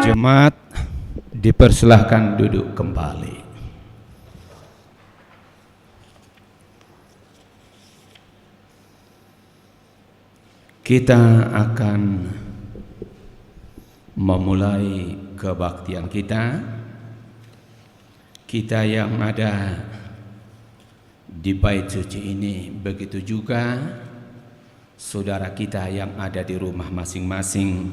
Jemaat dipersilahkan duduk kembali. Kita akan memulai kebaktian kita. Kita yang ada di bait suci ini, begitu juga saudara kita yang ada di rumah masing-masing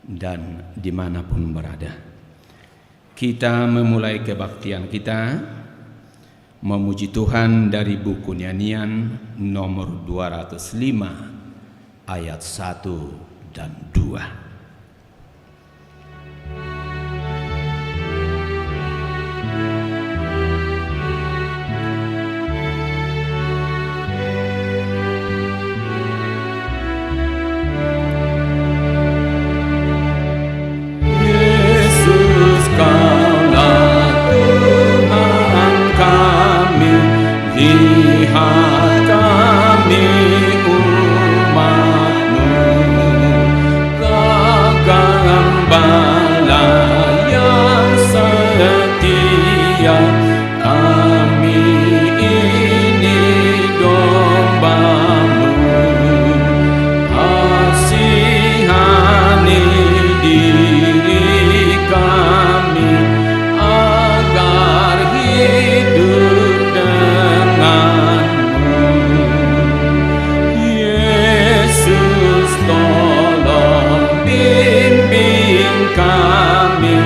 dan dimanapun berada. Kita memulai kebaktian kita memuji Tuhan dari buku nyanyian nomor 205 ayat 1 dan 2. Lihat kami umat-Mu, gembala yang setia. Kami ini domba-Mu, kasihani diri kami agar hidup denganmu. Yesus, tolong bimbing kami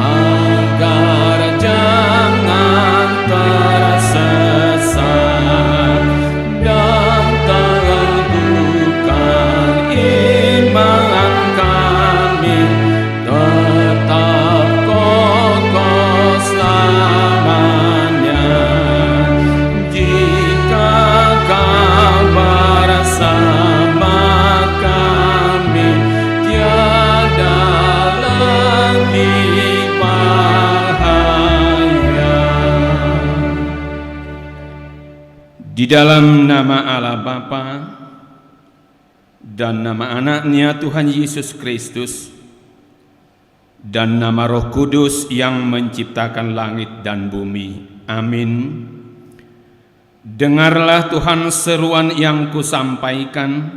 agar jangan tersesat dan teguhkan iman kami tetap kokoh selamanya. Jika Kau bersama kami, tiada lagi bahaya. Di dalam nama Allah Bapa dan nama Anak-Nya Tuhan Yesus Kristus dan nama Roh Kudus yang menciptakan langit dan bumi. Amin. Dengarlah Tuhan seruan yang kusampaikan.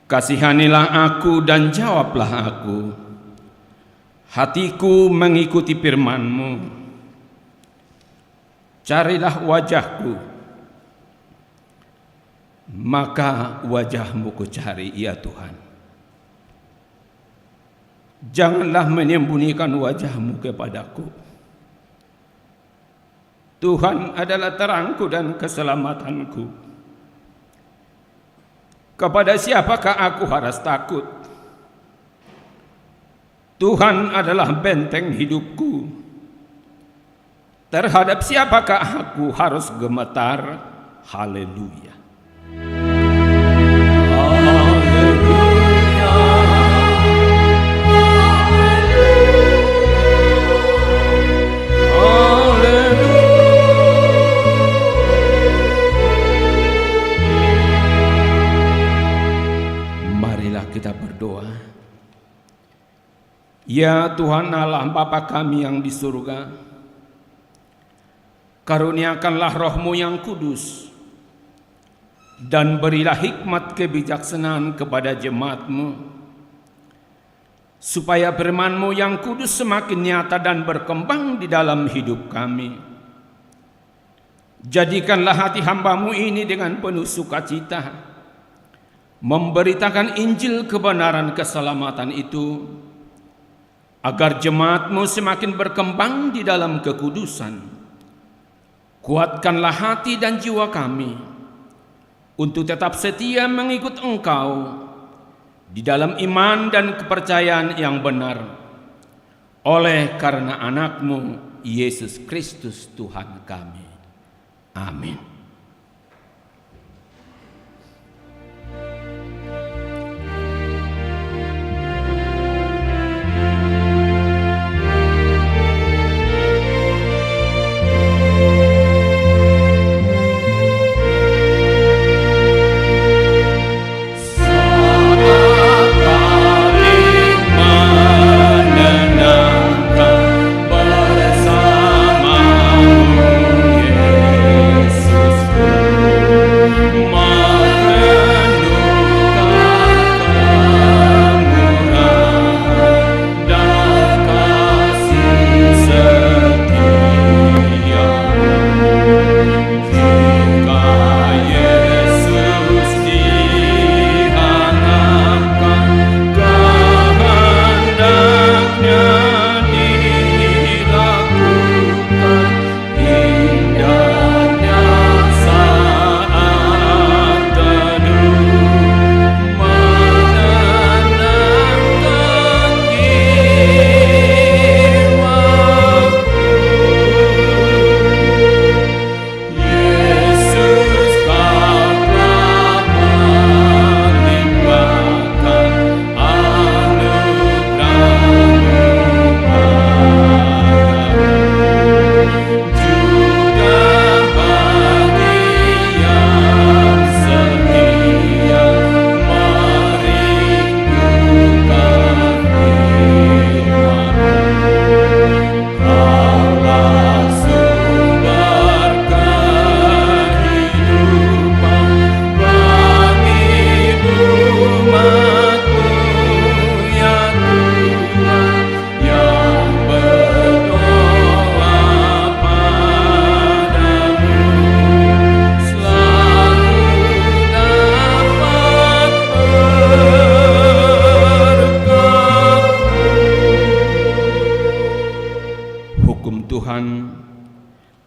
Kasihanilah aku dan jawablah aku. Hatiku mengikuti firman-Mu. Carilah wajah-Ku, maka wajah-Mu ku cari, ya Tuhan. Janganlah menyembunyikan wajah-Mu kepadaku. Tuhan adalah terangku dan keselamatanku. Kepada siapakah aku harus takut? Tuhan adalah benteng hidupku. Terhadap siapakah aku harus gemetar? Haleluya. Kita berdoa. Ya Tuhan Allah Bapa kami yang di surga, karuniakanlah Roh-Mu yang kudus dan berilah hikmat kebijaksanaan kepada jemaat-Mu, supaya firman-Mu yang kudus semakin nyata dan berkembang di dalam hidup kami. Jadikanlah hati hamba-Mu ini dengan penuh sukacita memberitakan Injil kebenaran keselamatan itu, agar jemaat-Mu semakin berkembang di dalam kekudusan. Kuatkanlah hati dan jiwa kami untuk tetap setia mengikut Engkau di dalam iman dan kepercayaan yang benar, oleh karena Anak-Mu Yesus Kristus Tuhan kami. Amin. Saat paling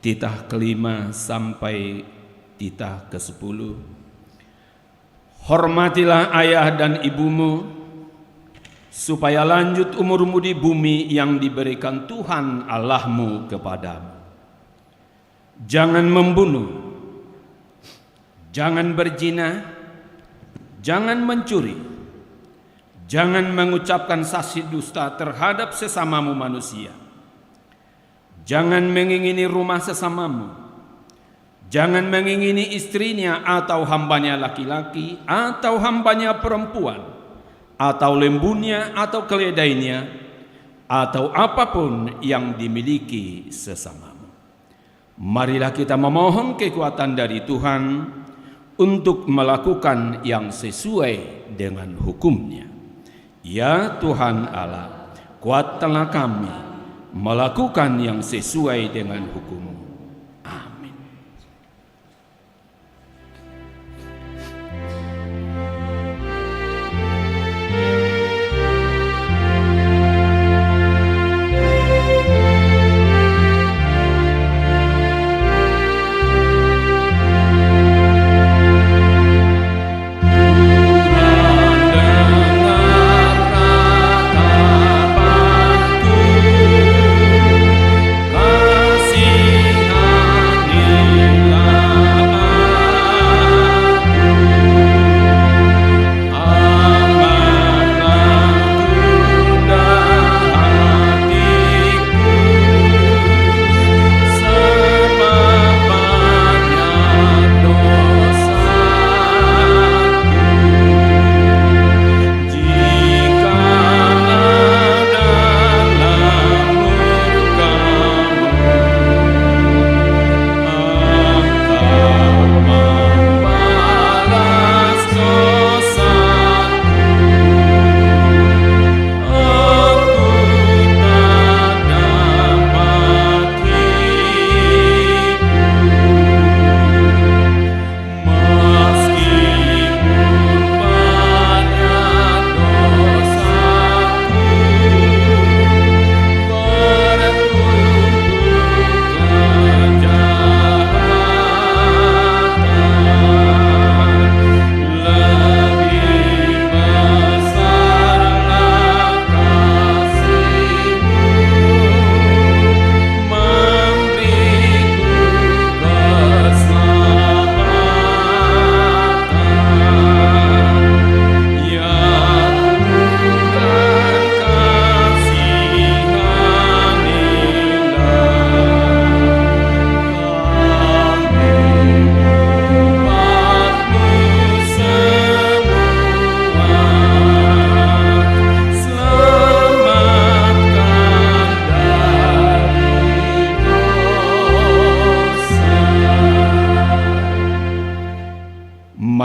titah ke-5 sampai titah ke-10. Hormatilah ayah dan ibumu, supaya lanjut umurmu di bumi yang diberikan Tuhan Allahmu kepadamu. Jangan membunuh, jangan berzina, jangan mencuri, jangan mengucapkan saksi dusta terhadap sesamamu manusia. Jangan mengingini rumah sesamamu. Jangan mengingini istrinya atau hambanya laki-laki atau hambanya perempuan atau lembunya atau keledainya atau apapun yang dimiliki sesamamu. Marilah kita memohon kekuatan dari Tuhan untuk melakukan yang sesuai dengan hukum-Nya. Ya Tuhan Allah, kuatkanlah kami melakukan yang sesuai dengan hukum-Mu. Amin.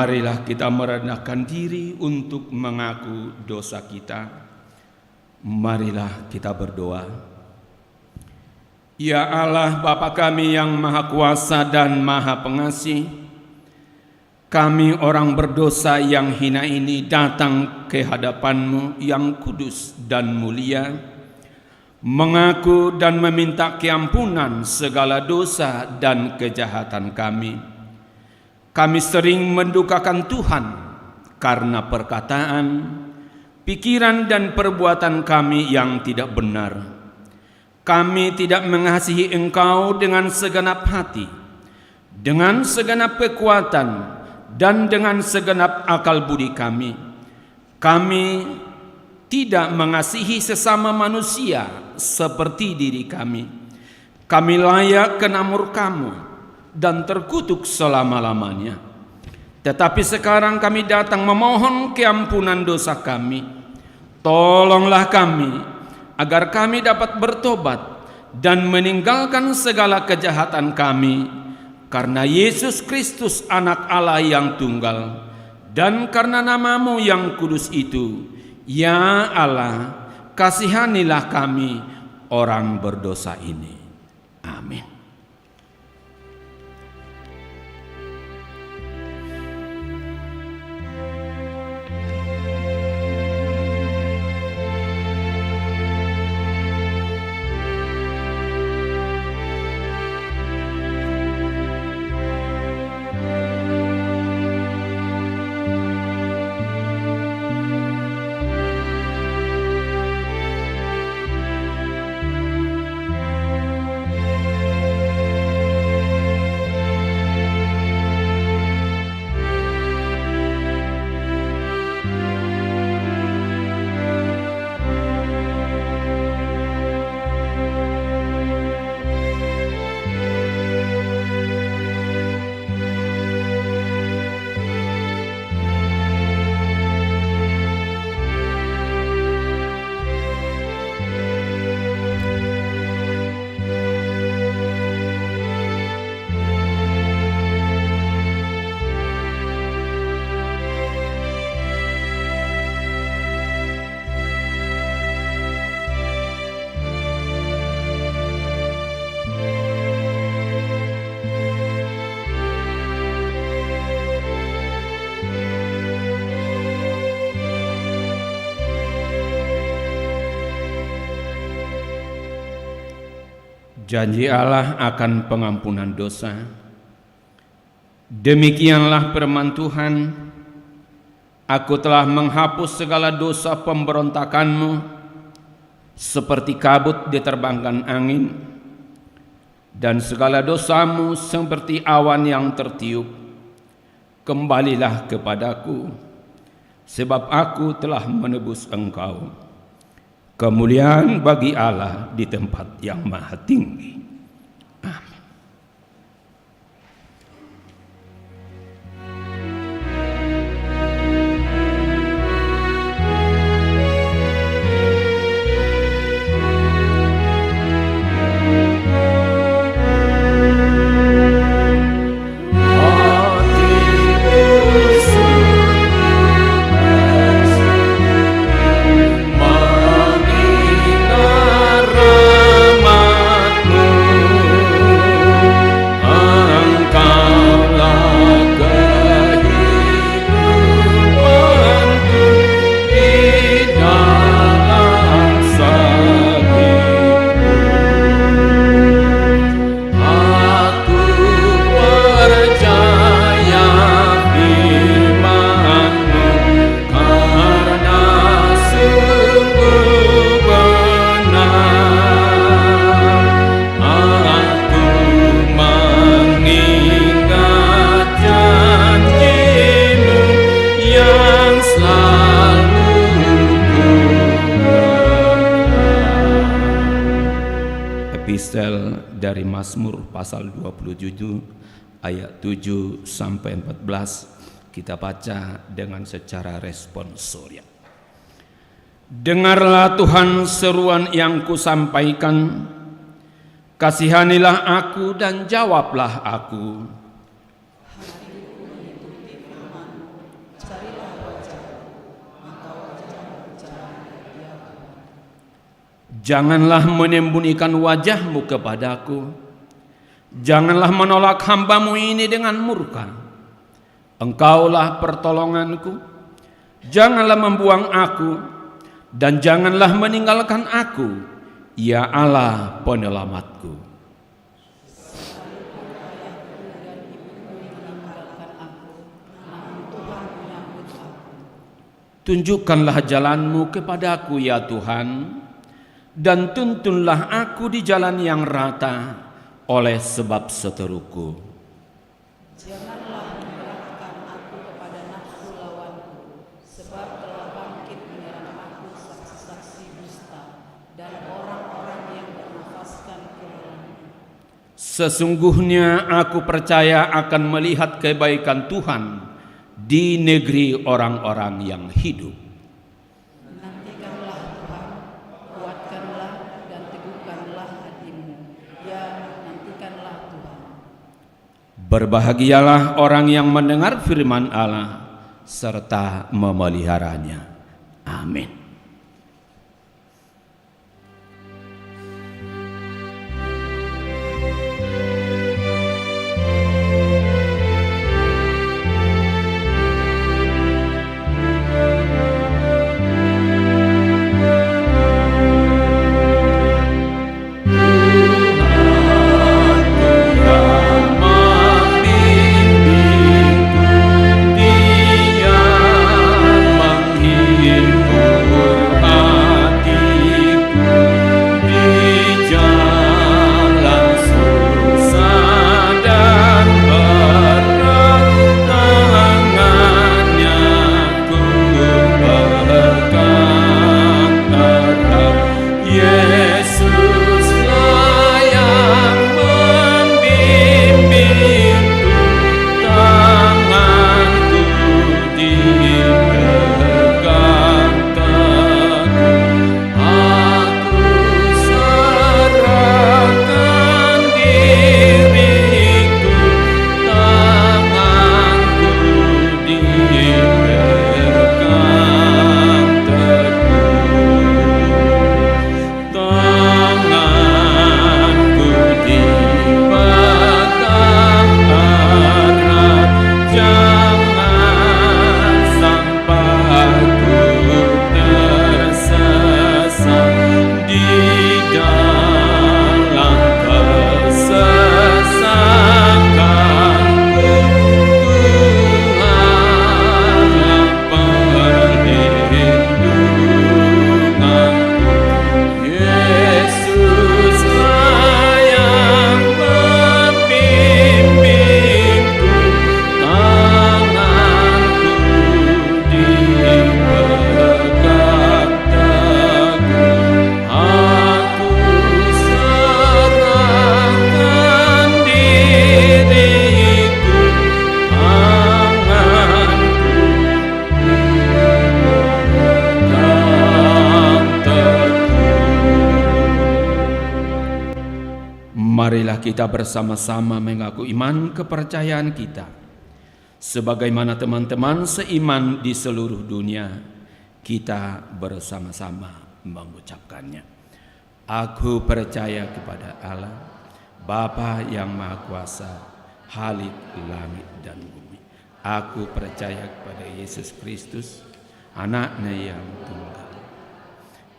Marilah kita merendahkan diri untuk mengaku dosa kita. Marilah kita berdoa. Ya Allah Bapa kami yang Maha Kuasa dan Maha Pengasih, kami orang berdosa yang hina ini datang ke hadapan-Mu yang kudus dan mulia, mengaku dan meminta keampunan segala dosa dan kejahatan kami. Kami sering mendukakan Tuhan karena perkataan, pikiran dan perbuatan kami yang tidak benar. Kami tidak mengasihi Engkau dengan segenap hati, dengan segenap kekuatan, dan dengan segenap akal budi kami. Kami tidak mengasihi sesama manusia seperti diri kami. Kami layak kena murka-Mu dan terkutuk selama-lamanya. Tetapi sekarang kami datang memohon keampunan dosa kami. Tolonglah kami agar kami dapat bertobat dan meninggalkan segala kejahatan kami, karena Yesus Kristus Anak Allah yang tunggal, dan karena nama-Mu yang kudus itu. Ya Allah, kasihanilah kami orang berdosa ini. Amin. Janji Allah akan pengampunan dosa. Demikianlah firman Tuhan, Aku telah menghapus segala dosa pemberontakanmu, seperti kabut diterbangkan angin, dan segala dosamu seperti awan yang tertiup. Kembalilah kepadaku, sebab aku telah menebus engkau. Kemuliaan bagi Allah di tempat yang maha tinggi. Amin. Epistel dari Mazmur pasal 27 ayat 7 sampai 14 kita baca dengan secara responsorial. Dengarlah Tuhan seruan yang kusampaikan, kasihanilah aku dan jawablah aku. Janganlah menyembunyikan wajahmu kepadaku, janganlah menolak hamba-Mu ini dengan murka. Engkaulah pertolonganku, janganlah membuang aku, dan janganlah meninggalkan aku, ya Allah penyelamatku. Tunjukkanlah jalan-Mu kepadaku ya Tuhan, dan tuntunlah aku di jalan yang rata oleh sebab seteruku. Janganlah menyerahkan aku kepada nafsu lawanku, sebab telah bangkit menyerang aku saksi-saksi dusta dan orang-orang yang bernafaskan kebohongan. Sesungguhnya aku percaya akan melihat kebaikan Tuhan di negeri orang-orang yang hidup. Berbahagialah orang yang mendengar firman Allah serta memeliharanya. Amin. Dia menghimpun Marilah kita bersama-sama mengaku iman kepercayaan kita. Sebagaimana teman-teman seiman di seluruh dunia, kita bersama-sama mengucapkannya. Aku percaya kepada Allah, Bapa yang Maha Kuasa, Khalik langit dan bumi. Aku percaya kepada Yesus Kristus, Anak-Nya yang tunggal,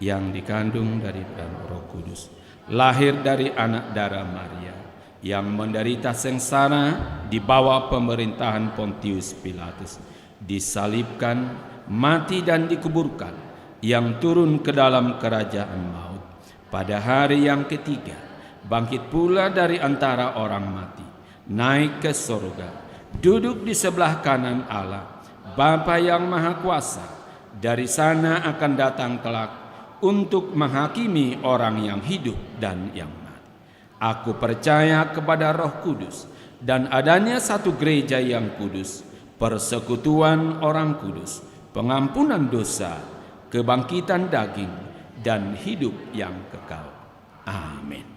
yang dikandung dari Roh Kudus, lahir dari anak darah Maria, yang menderita sengsara di bawah pemerintahan Pontius Pilatus, disalibkan, mati dan dikuburkan, yang turun ke dalam kerajaan maut. Pada hari yang ketiga, bangkit pula dari antara orang mati, naik ke surga, duduk di sebelah kanan Allah, Bapa yang Maha Kuasa. Dari sana akan datang kelak untuk menghakimi orang yang hidup dan yang mati. Aku percaya kepada Roh Kudus dan adanya satu gereja yang kudus, persekutuan orang kudus, pengampunan dosa, kebangkitan daging, dan hidup yang kekal. Amin.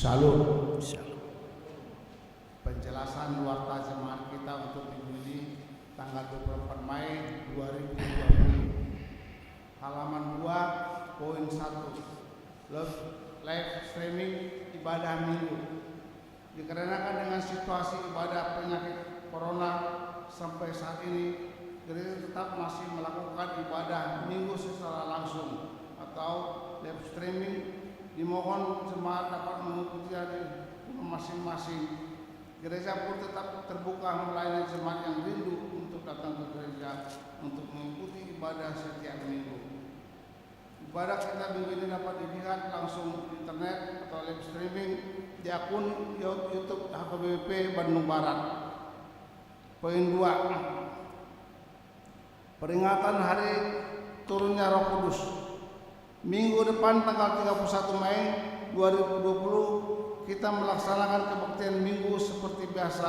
Shalom. Shalom. Penjelasan warta jemaat kita untuk minggu ini tanggal 24 Mei 2020. Halaman 2, poin 1. Live streaming ibadah minggu. Dikarenakan dengan situasi ibadah penyakit corona sampai saat ini, gereja tetap masih melakukan ibadah minggu secara langsung atau live streaming. Dimohon jemaat dapat mengikuti di rumah masing-masing. Gereja pun tetap terbuka melayani jemaat yang rindu untuk datang ke gereja untuk mengikuti ibadah setiap minggu. Ibadah kita minggu ini dapat dilihat langsung di internet atau live streaming di akun YouTube HKBP Bandung Barat. Poin 2. Peringatan hari turunnya Roh Kudus. Minggu depan tanggal 31 Mei 2020 kita melaksanakan kebaktian minggu seperti biasa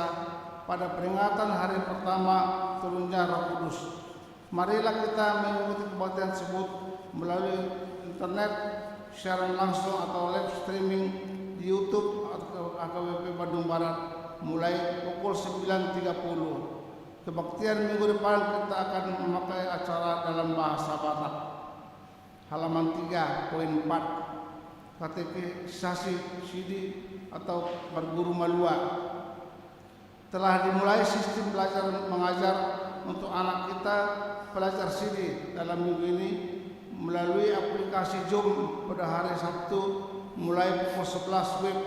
pada peringatan hari pertama turunnya Roh Kudus. Marilah kita mengikuti kebaktian tersebut melalui internet, siaran langsung atau live streaming di YouTube atau HKBP Bandung Barat mulai pukul 9.30. Kebaktian minggu depan kita akan memakai acara dalam bahasa Batak. Halaman 3, poin 4. Katekisasi Sidi atau berguru Malua. Telah dimulai sistem belajar mengajar untuk anak kita pelajar Sidi dalam minggu ini melalui aplikasi Zoom pada hari Sabtu mulai pukul 11 WIB.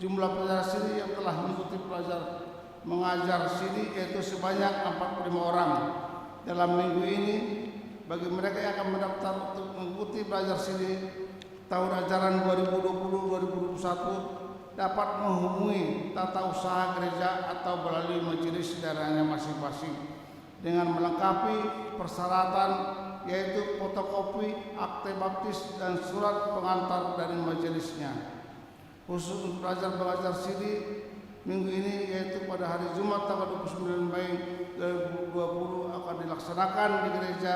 Jumlah pelajar Sidi yang telah mengikuti pelajar mengajar Sidi yaitu sebanyak 45 orang. Dalam minggu ini bagi mereka yang akan mendaftar untuk mengikuti belajar Sidi tahun ajaran 2020-2021 dapat menghubungi tata usaha gereja atau melalui majelis daerahnya masing-masing dengan melengkapi persyaratan yaitu fotokopi akte baptis dan surat pengantar dari majelisnya. Khusus untuk belajar mengajar Sidi minggu ini yaitu pada hari Jumat tanggal 29 Mei 2020 akan dilaksanakan di gereja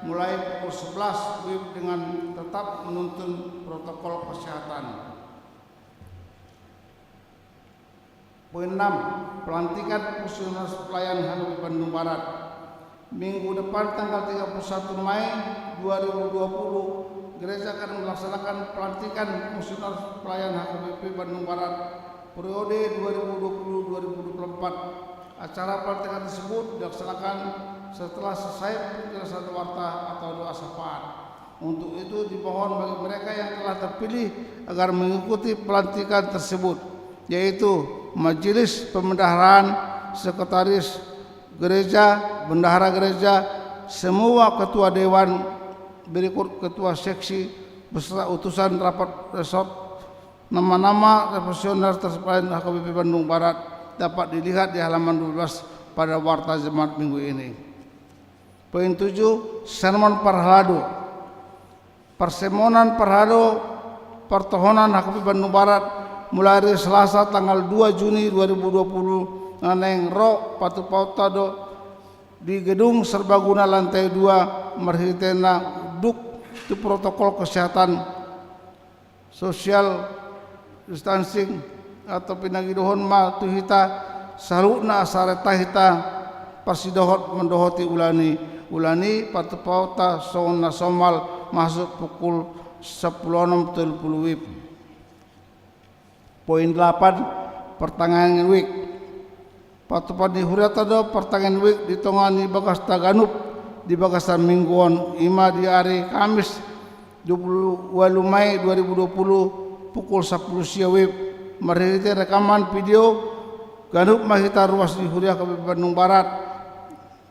mulai pukul 11 WIB dengan tetap menuntun protokol kesehatan. Poin 6. Pelantikan Fungsionaris Pelayan HKBP Bandung Barat. Minggu depan tanggal 31 Mei 2020 gereja akan melaksanakan pelantikan Fungsionaris Pelayan HKBP Bandung Barat periode 2020-2024. Acara pelantikan tersebut dilaksanakan setelah selesai penjelasan warta atau doa syafaat. Untuk itu dimohon bagi mereka yang telah terpilih agar mengikuti pelantikan tersebut, yaitu Majelis Pembendaharaan, Sekretaris Gereja, Bendahara Gereja, semua ketua dewan, berikut ketua seksi beserta utusan rapat resort. Nama-nama profesional terpelayan HKBP Bandung Barat dapat dilihat di halaman 12 pada warta jemaat minggu ini. Poin 7. Sermon Parhalado. Persemonan Parhalado Pertohonan HKBP Bandung Barat mulai hari Selasa tanggal 2 Juni 2020 nganeng ro patu pautado di gedung serbaguna lantai 2 merhitena duk itu protokol kesehatan social distancing atau pinagidohon ma tuhita saluna asareta hita persidohot mendohoti ulani patu pauta sona somal masuk pukul 10.30 WIB. Poin 8 pertengahan week patupan di huriatado pertengahan week ditongani bagas Taganup di bagasan mingguan ima di hari Kamis 28 Mei 2020 pukul 10 siang WIB merhiti rekaman video Ganup mahita ruas di Huria Kabupaten Bandung Barat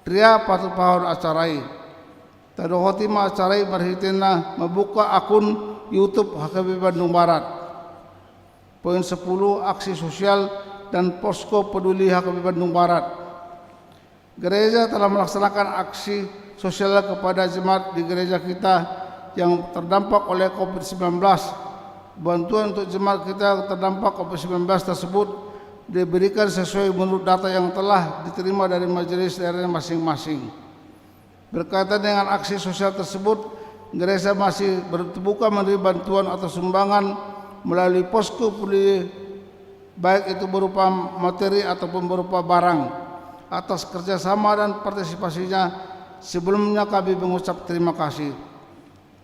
Tria patu pahon acarai tadohoti ma acarai merhitina membuka akun YouTube HKBP Bandung Barat. Poin 10 aksi sosial dan posko peduli HKBP Bandung Barat. Gereja telah melaksanakan aksi sosial kepada jemaat di gereja kita yang terdampak oleh COVID-19. Bantuan untuk jemaat kita terdampak COVID-19 tersebut diberikan sesuai menurut data yang telah diterima dari majelis daerah masing-masing. Berkaitan dengan aksi sosial tersebut, gereja masih terbuka menerima bantuan atau sumbangan melalui posko peduli baik itu berupa materi ataupun berupa barang. Atas kerjasama dan partisipasinya sebelumnya kami mengucap terima kasih.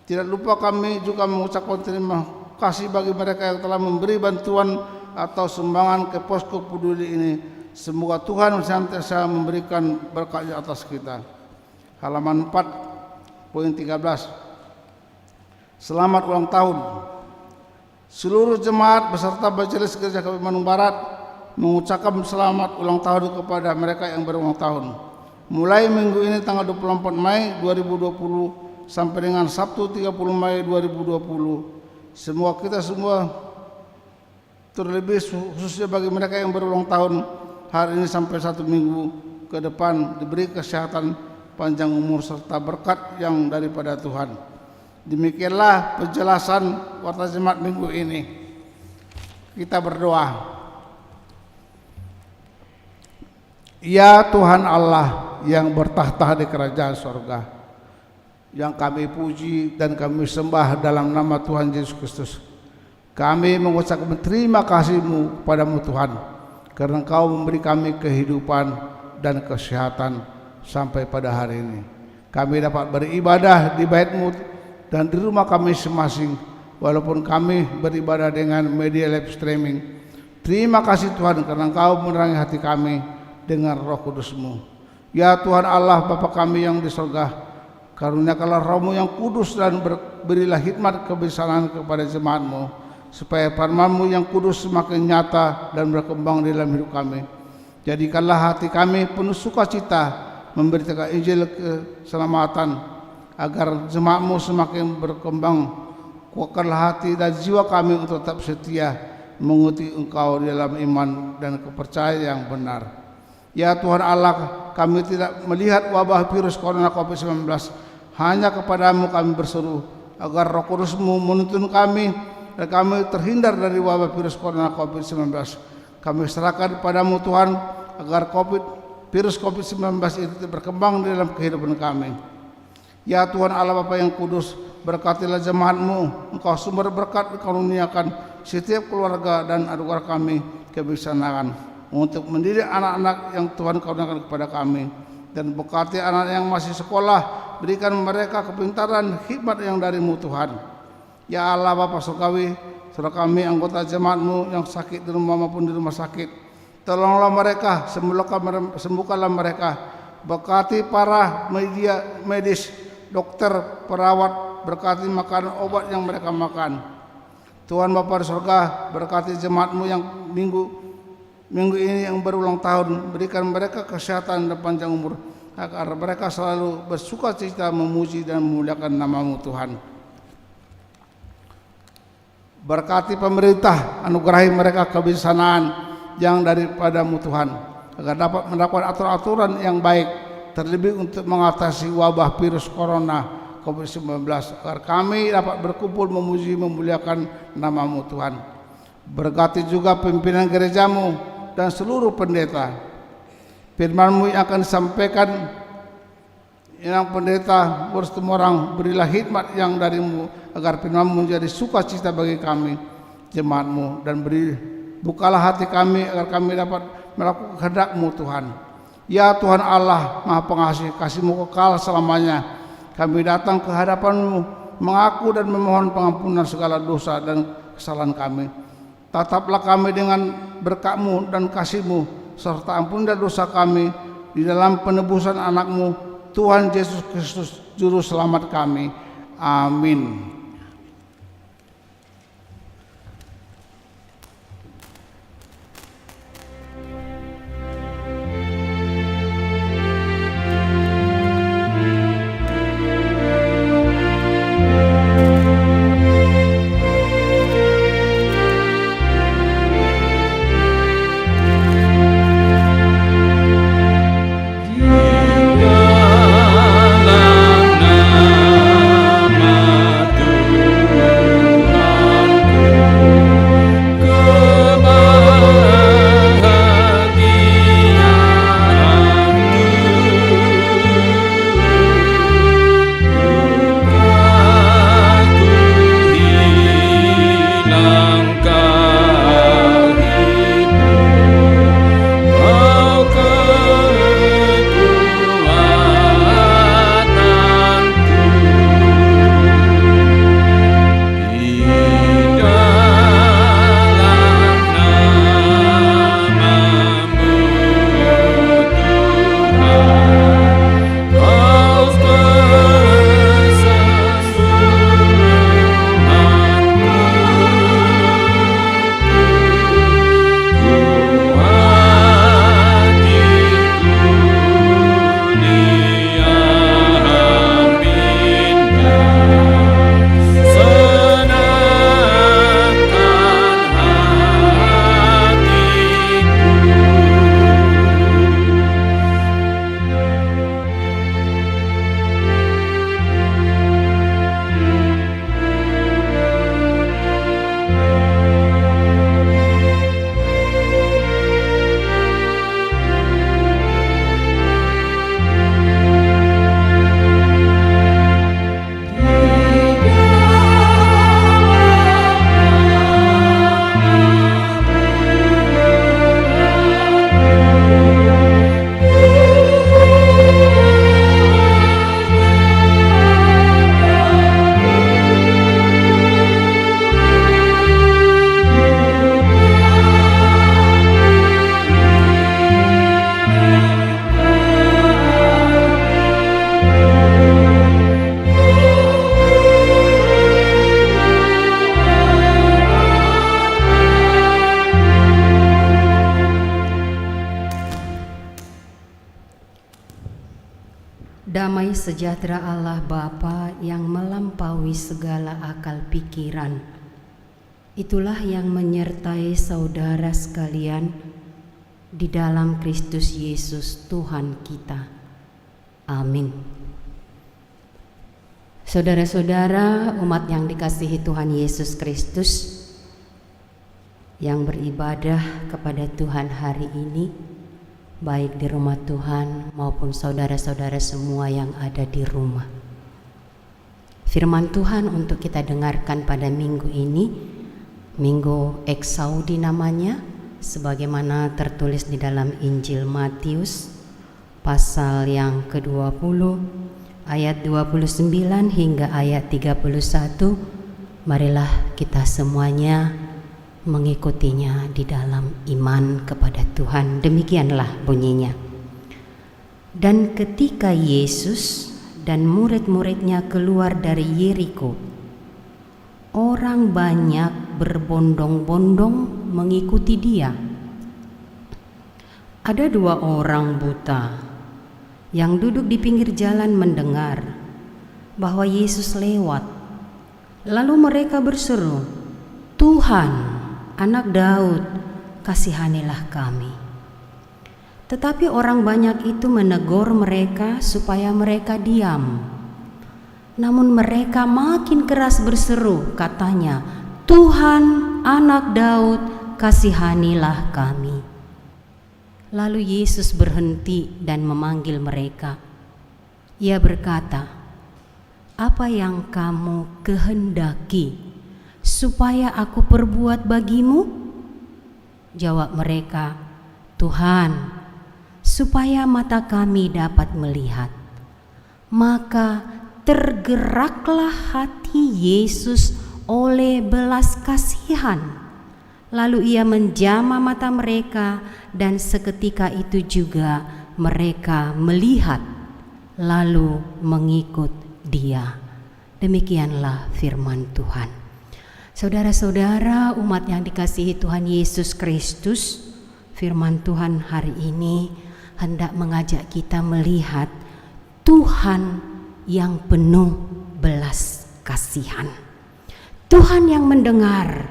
Tidak lupa kami juga mengucapkan terima kasih bagi mereka yang telah memberi bantuan atau sumbangan ke posko peduli ini. Semoga Tuhan senantiasa memberikan berkatnya atas kita. Halaman 4 poin 13. Selamat ulang tahun. Seluruh jemaat beserta majelis gereja Kabupaten Bandung Barat mengucapkan selamat ulang tahun kepada mereka yang berulang tahun. Mulai minggu ini tanggal 24 Mei 2020 sampai dengan Sabtu 30 Mei 2020. Semoga kita semua terlebih khususnya bagi mereka yang berulang tahun hari ini sampai 1 minggu ke depan diberi kesehatan, panjang umur serta berkat yang daripada Tuhan. Demikianlah penjelasan warta jemaat minggu ini. Kita berdoa. Ya Tuhan Allah yang bertahta di kerajaan sorga, yang kami puji dan kami sembah dalam nama Tuhan Yesus Kristus, kami mengucapkan terima kasih-Mu kepadamu Tuhan, karena Engkau memberi kami kehidupan dan kesehatan sampai pada hari ini. Kami dapat beribadah di bait-Mu dan di rumah kami masing-masing, walaupun kami beribadah dengan media live streaming. Terima kasih Tuhan karena Engkau menerangi hati kami dengan Roh Kudus-Mu. Ya Tuhan Allah Bapa kami yang di surga, karuniakanlah Roh-Mu yang kudus dan berilah hikmat kebesaran kepada jemaat-Mu, supaya firman-Mu yang kudus semakin nyata dan berkembang di dalam hidup kami. Jadikanlah hati kami penuh sukacita memberitakan Injil keselamatan, agar jemaat-Mu semakin berkembang. Kuatkanlah hati dan jiwa kami untuk tetap setia mengikuti Engkau dalam iman dan kepercayaan yang benar. Ya Tuhan Allah, kami tidak melihat wabah virus corona COVID-19. Hanya kepadamu kami berseru agar Roh Kudus-Mu menuntun kami dan kami terhindar dari wabah virus corona COVID-19. Kami serahkan kepadamu Tuhan agar virus COVID-19 itu berkembang di dalam kehidupan kami. Ya Tuhan Allah Bapa yang kudus, berkatilah jemaat-Mu. Engkau sumber berkat dikaruniakan setiap keluarga dan anugerah kami kebijaksanaan untuk mendidik anak-anak yang Tuhan karuniakan kepada kami, dan berkati anak yang masih sekolah, berikan mereka kepintaran hikmat yang dari-Mu Tuhan. Ya Allah Bapa surgawi, saudara kami anggota jemaat-Mu yang sakit di rumah maupun di rumah sakit, tolonglah mereka, sembuhkanlah mereka. Berkati para medis, dokter, perawat, berkati makanan obat yang mereka makan. Tuhan Bapa di surga, berkati jemaat-Mu yang minggu ini yang berulang tahun, berikan mereka kesehatan dan panjang umur, agar mereka selalu bersukacita memuji dan memuliakan nama-Mu Tuhan. Berkati pemerintah, anugerahi mereka kebijaksanaan yang daripada-Mu Tuhan, agar dapat mendapatkan aturan-aturan yang baik, terlebih untuk mengatasi wabah virus corona COVID-19, agar kami dapat berkumpul memuji memuliakan nama-Mu Tuhan. Berkati juga pimpinan gerejamu dan seluruh pendeta. Firman-Mu yang akan disampaikan yang pendeta bersama orang, berilah hikmat yang dari-Mu agar firman-Mu menjadi sukacita bagi kami jemaat-Mu, dan bukalah hati kami agar kami dapat melakukan kehendak-Mu Tuhan. Ya Tuhan Allah Maha Pengasih, kasih-Mu kekal selamanya. Kami datang ke hadapan-Mu mengaku dan memohon pengampunan segala dosa dan kesalahan kami. Tataplah kami dengan berkat-Mu dan kasih-Mu, serta ampunilah dosa kami di dalam penebusan anak-Mu Tuhan Yesus Kristus Juru Selamat kami. Amin. Damai sejahtera Allah Bapa yang melampaui segala akal pikiran, itulah yang menyertai saudara sekalian di dalam Kristus Yesus Tuhan kita. Amin. Saudara-saudara, umat yang dikasihi Tuhan Yesus Kristus yang beribadah kepada Tuhan hari ini, baik di rumah Tuhan maupun saudara-saudara semua yang ada di rumah. Firman Tuhan untuk kita dengarkan pada minggu ini, Minggu Eksaudi namanya, sebagaimana tertulis di dalam Injil Matius pasal yang ke-20 ayat 29 hingga ayat 31. Marilah kita semuanya mengikutinya di dalam iman kepada Tuhan. Demikianlah bunyinya. Dan ketika Yesus dan murid-muridnya keluar dari Yeriko, orang banyak berbondong-bondong mengikuti dia. Ada 2 orang buta yang duduk di pinggir jalan mendengar bahwa Yesus lewat. Lalu mereka berseru, "Tuhan, Anak Daud, kasihanilah kami." Tetapi orang banyak itu menegur mereka supaya mereka diam. Namun mereka makin keras berseru, katanya, "Tuhan, anak Daud, kasihanilah kami." Lalu Yesus berhenti dan memanggil mereka. Ia berkata, "Apa yang kamu kehendaki supaya aku perbuat bagimu?" Jawab mereka, "Tuhan, supaya mata kami dapat melihat." Maka tergeraklah hati Yesus oleh belas kasihan. Lalu ia menjamah mata mereka, dan seketika itu juga mereka melihat lalu mengikut Dia. Demikianlah firman Tuhan. Saudara-saudara, umat yang dikasihi Tuhan Yesus Kristus, firman Tuhan hari ini hendak mengajak kita melihat Tuhan yang penuh belas kasihan. Tuhan yang mendengar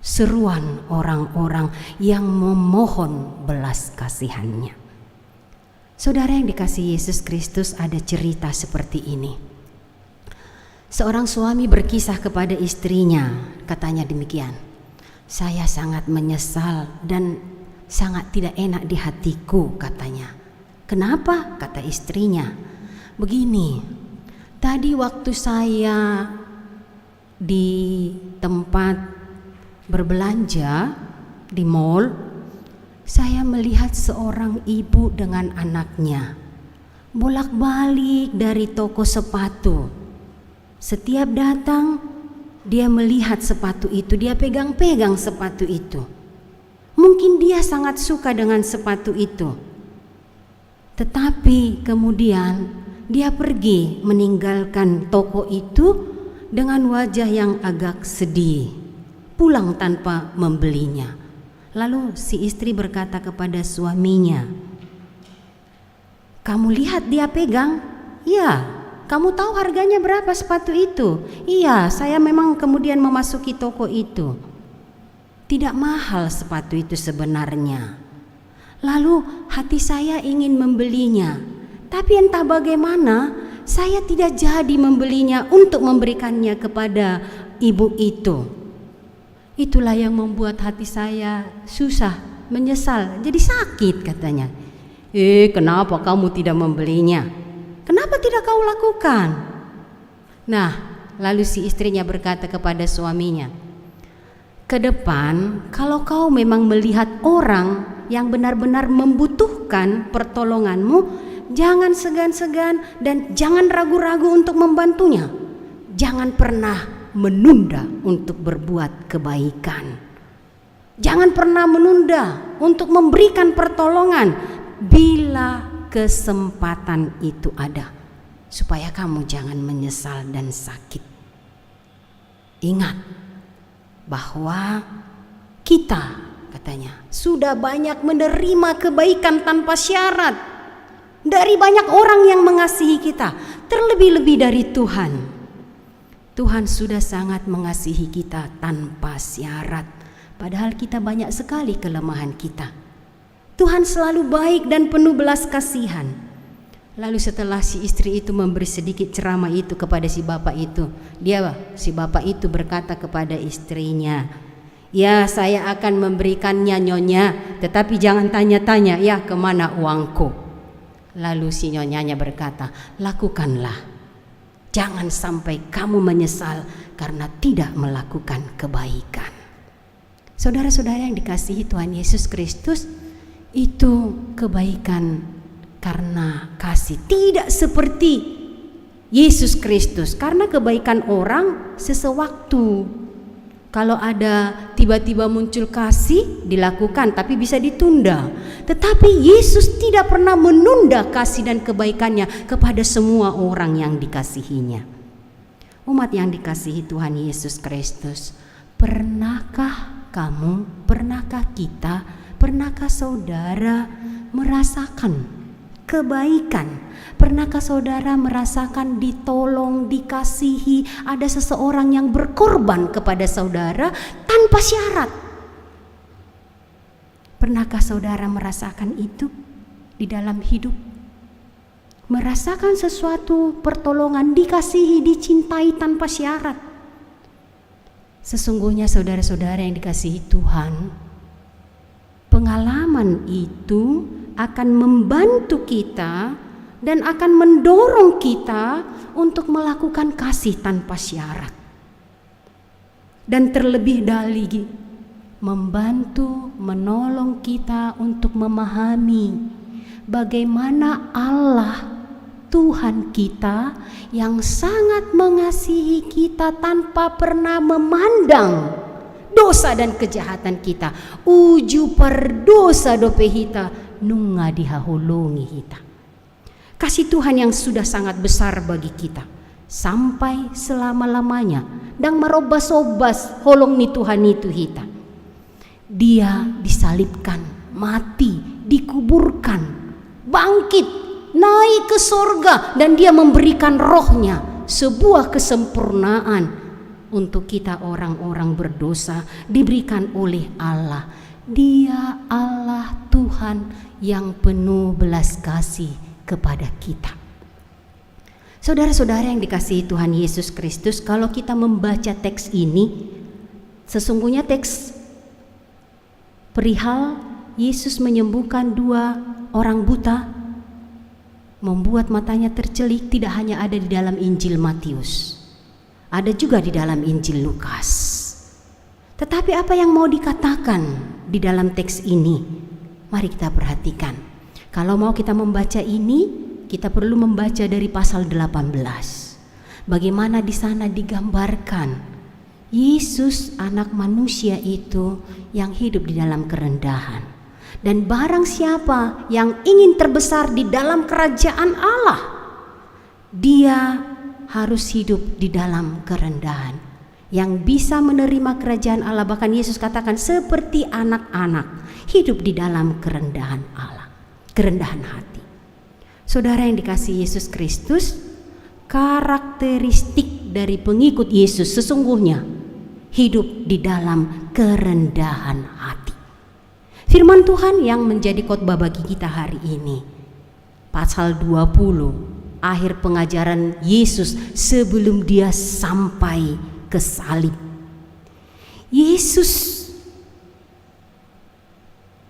seruan orang-orang yang memohon belas kasihannya. Saudara yang dikasihi Yesus Kristus, ada cerita seperti ini. Seorang suami berkisah kepada istrinya, katanya demikian, "Saya sangat menyesal dan sangat tidak enak di hatiku," katanya. "Kenapa?" kata istrinya. "Begini, tadi waktu saya di tempat berbelanja di mall, saya melihat seorang ibu dengan anaknya bolak-balik dari toko sepatu. Setiap datang, dia melihat sepatu itu, dia pegang-pegang sepatu itu. Mungkin dia sangat suka dengan sepatu itu. Tetapi kemudian dia pergi meninggalkan toko itu dengan wajah yang agak sedih, pulang tanpa membelinya." Lalu si istri berkata kepada suaminya, "Kamu lihat dia pegang?" "Iya." "Kamu tahu harganya berapa sepatu itu?" "Iya, saya memang kemudian memasuki toko itu." Tidak mahal sepatu itu sebenarnya. Lalu hati saya ingin membelinya, tapi entah bagaimana saya tidak jadi membelinya untuk memberikannya kepada ibu itu. Itulah yang membuat hati saya susah, menyesal, jadi sakit, katanya. Kenapa kamu tidak membelinya? Kenapa tidak kau lakukan?" Nah, lalu si istrinya berkata kepada suaminya, "Ke depan, kalau kau memang melihat orang yang benar-benar membutuhkan pertolonganmu, jangan segan-segan dan jangan ragu-ragu untuk membantunya. Jangan pernah menunda untuk berbuat kebaikan. Jangan pernah menunda untuk memberikan pertolongan bila kesempatan itu ada, supaya kamu jangan menyesal dan sakit. Ingat bahwa kita," katanya, "sudah banyak menerima kebaikan tanpa syarat dari banyak orang yang mengasihi kita, terlebih-lebih dari Tuhan. Tuhan sudah sangat mengasihi kita tanpa syarat, padahal kita banyak sekali kelemahan kita. Tuhan selalu baik dan penuh belas kasihan." Lalu setelah si istri itu memberi sedikit ceramah itu kepada si bapak itu, si bapak itu berkata kepada istrinya, "Ya, saya akan memberikannya, Nyonya, tetapi jangan tanya-tanya ya kemana uangku." Lalu si nyonyanya berkata, "Lakukanlah. Jangan sampai kamu menyesal karena tidak melakukan kebaikan." Saudara-saudara yang dikasihi Tuhan Yesus Kristus, itu kebaikan karena kasih. Tidak seperti Yesus Kristus, karena kebaikan orang sesewaktu. Kalau ada tiba-tiba muncul kasih, dilakukan, tapi bisa ditunda. Tetapi Yesus tidak pernah menunda kasih dan kebaikannya kepada semua orang yang dikasihinya. Umat yang dikasihi Tuhan Yesus Kristus, pernahkah kamu, pernahkah kita, pernahkah saudara merasakan kebaikan? Pernahkah saudara merasakan ditolong, dikasihi, ada seseorang yang berkorban kepada saudara tanpa syarat? Pernahkah saudara merasakan itu di dalam hidup? Merasakan sesuatu pertolongan, dikasihi, dicintai tanpa syarat? Sesungguhnya saudara-saudara yang dikasihi Tuhan, pengalaman itu akan membantu kita dan akan mendorong kita untuk melakukan kasih tanpa syarat. Dan terlebih lagi, membantu menolong kita untuk memahami bagaimana Allah Tuhan kita yang sangat mengasihi kita tanpa pernah memandang dosa dan kejahatan kita. Uju perdosa dope hita nunga dihahulungi hita. Kasih Tuhan yang sudah sangat besar bagi kita sampai selama-lamanya dan merobas-obas holong ni Tuhan itu hita. Dia disalibkan, mati, dikuburkan, bangkit, naik ke sorga, dan dia memberikan rohnya, sebuah kesempurnaan untuk kita orang-orang berdosa diberikan oleh Allah. Dia Allah Tuhan yang penuh belas kasih kepada kita. Saudara-saudara yang dikasihi Tuhan Yesus Kristus, kalau kita membaca teks ini, sesungguhnya teks perihal Yesus menyembuhkan 2 orang buta, membuat matanya tercelik, tidak hanya ada di dalam Injil Matius, ada juga di dalam Injil Lukas. Tetapi apa yang mau dikatakan di dalam teks ini? Mari kita perhatikan. Kalau mau kita membaca ini, kita perlu membaca dari pasal 18. Bagaimana di sana digambarkan Yesus anak manusia itu yang hidup di dalam kerendahan. Dan barang siapa yang ingin terbesar di dalam kerajaan Allah, dia harus hidup di dalam kerendahan. Yang bisa menerima kerajaan Allah, bahkan Yesus katakan seperti anak-anak, hidup di dalam kerendahan Allah, kerendahan hati. Saudara yang dikasihi Yesus Kristus, karakteristik dari pengikut Yesus sesungguhnya hidup di dalam kerendahan hati. Firman Tuhan yang menjadi khotbah bagi kita hari ini, pasal 20, akhir pengajaran Yesus sebelum dia sampai ke salib. Yesus,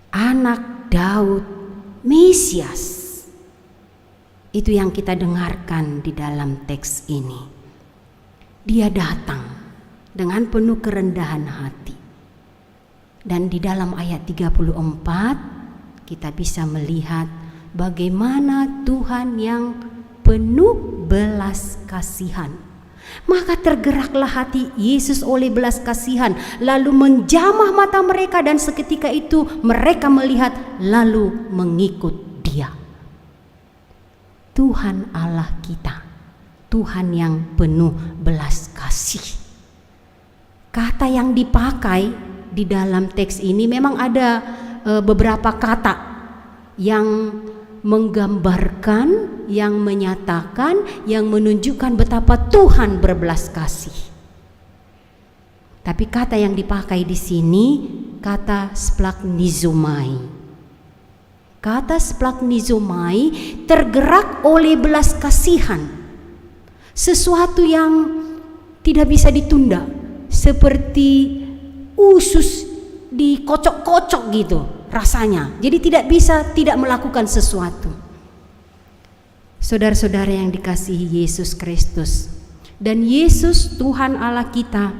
anak Daud, Mesias, itu yang kita dengarkan di dalam teks ini. Dia datang dengan penuh kerendahan hati. Dan di dalam ayat 34 kita bisa melihat bagaimana Tuhan yang penuh belas kasihan. Maka tergeraklah hati Yesus oleh belas kasihan, lalu menjamah mata mereka, dan seketika itu mereka melihat lalu mengikut Dia. Tuhan Allah kita, Tuhan yang penuh belas kasih. Kata yang dipakai di dalam teks ini memang ada beberapa kata yang menggambarkan, yang menyatakan, yang menunjukkan betapa Tuhan berbelas kasih. Tapi kata yang dipakai di sini kata splagchnizomai. Kata splagchnizomai tergerak oleh belas kasihan, sesuatu yang tidak bisa ditunda, seperti usus dikocok-kocok gitu rasanya. Jadi tidak bisa tidak melakukan sesuatu. Saudara-saudara yang dikasihi Yesus Kristus, dan Yesus Tuhan Allah kita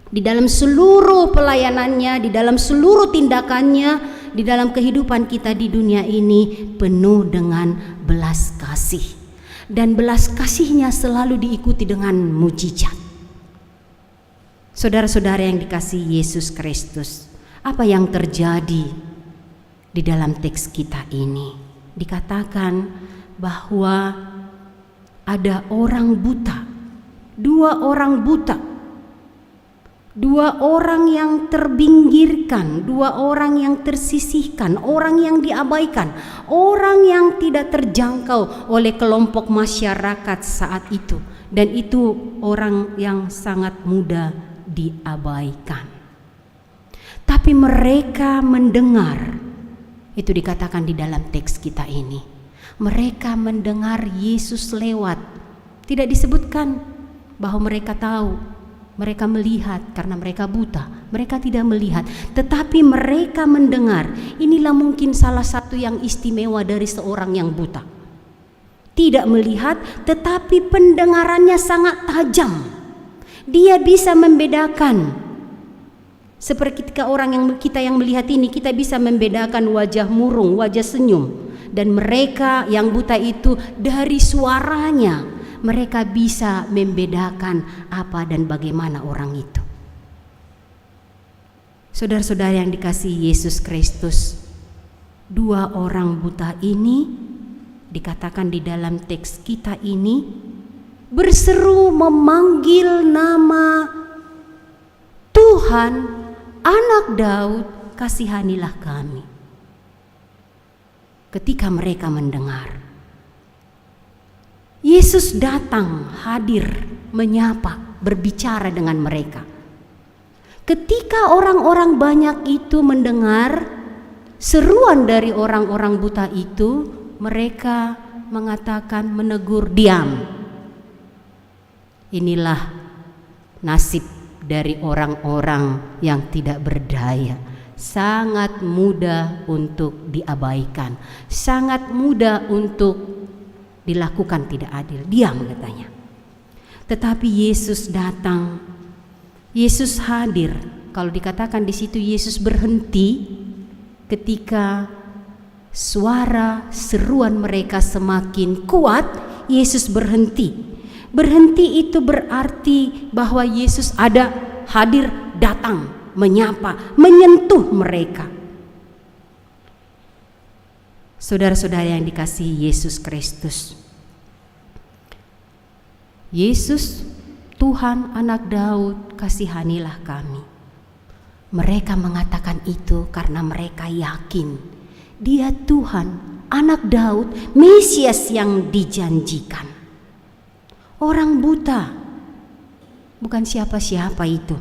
di dalam seluruh pelayanannya, di dalam seluruh tindakannya, di dalam kehidupan kita di dunia ini penuh dengan belas kasih. Dan belas kasihnya selalu diikuti dengan mujizat. Saudara-saudara yang dikasihi Yesus Kristus, apa yang terjadi di dalam teks kita ini? Dikatakan bahwa ada orang buta, 2 orang buta, 2 orang yang terbinggirkan, 2 orang yang tersisihkan, orang yang diabaikan, orang yang tidak terjangkau oleh kelompok masyarakat saat itu, dan itu orang yang sangat muda diabaikan. Tapi mereka mendengar, itu dikatakan di dalam teks kita ini, mereka mendengar Yesus lewat. Tidak disebutkan bahwa mereka tahu mereka melihat karena mereka buta. Mereka tidak melihat, tetapi mereka mendengar. Inilah mungkin salah satu yang istimewa dari seorang yang buta. Tidak melihat, tetapi pendengarannya sangat tajam. Dia bisa membedakan. Seperti ketika kita yang melihat ini, kita bisa membedakan wajah murung, wajah senyum. Dan mereka yang buta itu dari suaranya, mereka bisa membedakan apa dan bagaimana orang itu. Saudara-saudara yang dikasihi Yesus Kristus, dua orang buta ini dikatakan di dalam teks kita ini berseru memanggil nama Tuhan, Anak Daud, kasihanilah kami. Ketika mereka mendengar, Yesus datang, hadir, menyapa, berbicara dengan mereka. Ketika orang-orang banyak itu mendengar seruan dari orang-orang buta itu, mereka mengatakan, menegur, diam. Inilah nasib dari orang-orang yang tidak berdaya. Sangat mudah untuk diabaikan, sangat mudah untuk dilakukan tidak adil. Diam katanya. Tetapi Yesus datang, Yesus hadir. Kalau dikatakan di situ Yesus berhenti ketika suara seruan mereka semakin kuat, Yesus berhenti. Berhenti itu berarti bahwa Yesus ada, hadir, datang, menyapa, menyentuh mereka. Saudara-saudara yang dikasihi Yesus Kristus, Yesus, Tuhan Anak Daud, kasihanilah kami. Mereka mengatakan itu karena mereka yakin Dia Tuhan, Anak Daud, Mesias yang dijanjikan. Orang buta bukan siapa-siapa itu.